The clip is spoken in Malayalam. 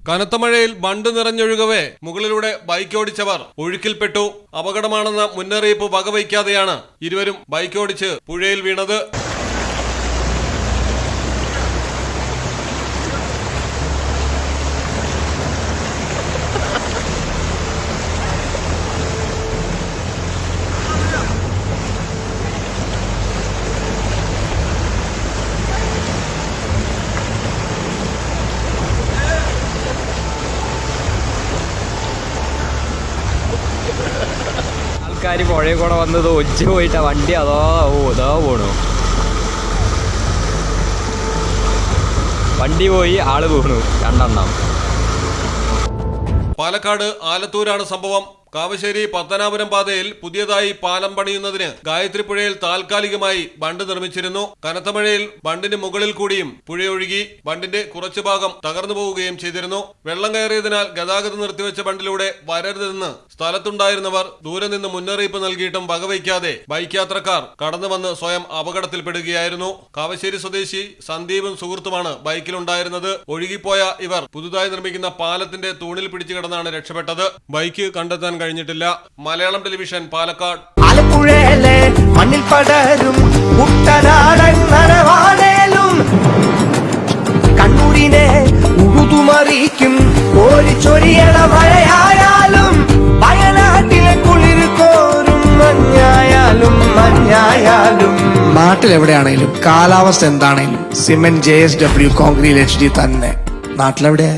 കനത്ത മഴയിൽ ബണ്ട് നിറഞ്ഞൊഴുകവേ മുകളിലൂടെ ബൈക്ക് ഓടിച്ചവർ ഒഴുക്കിൽപ്പെട്ടു. അപകടമാണെന്ന മുന്നറിയിപ്പ് വകവയ്ക്കാതെയാണ് ഇരുവരും ബൈക്ക് ഓടിച്ച് പുഴയിൽ വീണത്. ആൾക്കാര് പുഴയിൽ കൂടെ വന്നത് ഒച്ചു പോയിട്ടാ വണ്ടി അതോ പോണു. വണ്ടി പോയി ആള് വീണു രണ്ടെണ്ണം. പാലക്കാട് ആലത്തൂരാണ് സംഭവം. കാവശ്ശേരി പത്തനാപുരം പാതയിൽ പുതിയതായി പാലം പണിയുന്നതിന് ഗായത്രിപ്പുഴയിൽ താൽക്കാലികമായി ബണ്ട് നിർമ്മിച്ചിരുന്നു. കനത്ത മഴയിൽ ബണ്ടിന് മുകളിൽ കൂടിയും പുഴയൊഴുകി ബണ്ടിന്റെ കുറച്ചു ഭാഗം തകർന്നു പോവുകയും ചെയ്തിരുന്നു. വെള്ളം കയറിയതിനാൽ ഗതാഗതം നിർത്തിവെച്ച ബണ്ടിലൂടെ വരരുതെന്ന് സ്ഥലത്തുണ്ടായിരുന്നവർ ദൂരെ നിന്ന് മുന്നറിയിപ്പ് നൽകിയിട്ടും വകവയ്ക്കാതെ ബൈക്ക് യാത്രക്കാർ കടന്നു വന്ന് സ്വയം അപകടത്തിൽപ്പെടുകയായിരുന്നു. കാവശ്ശേരി സ്വദേശി സന്ദീപും സുഹൃത്തുമാണ് ബൈക്കിലുണ്ടായിരുന്നത്. ഒഴുകിപ്പോയ ഇവർ പുതുതായി നിർമ്മിക്കുന്ന പാലത്തിന്റെ തൂണിൽ പിടിച്ചു കിടന്നാണ് രക്ഷപ്പെട്ടത്. ബൈക്ക് കണ്ടെത്താൻ കഴിഞ്ഞിട്ടില്ല. മലയാളം ടെലിവിഷൻ, പാലക്കാട്. ആലപ്പുഴയിലെ മണ്ണിൽ പടരും കുട്ടനാടൻ നരവാണേലും കണ്ണൂരിനെ ഉഴുതുമറിക്കും കോരിച്ചൊരിയണ മഴയായാലും വയനാട്ടിലെ കുളിർ കോരും മഞ്ഞായാലും നാട്ടിലെവിടെയാണേലും കാലാവസ്ഥ എന്താണേലും സിമെന്റ് JSW കോൺക്രീറ്റ് HD തന്നെ. നാട്ടിലെവിടെ?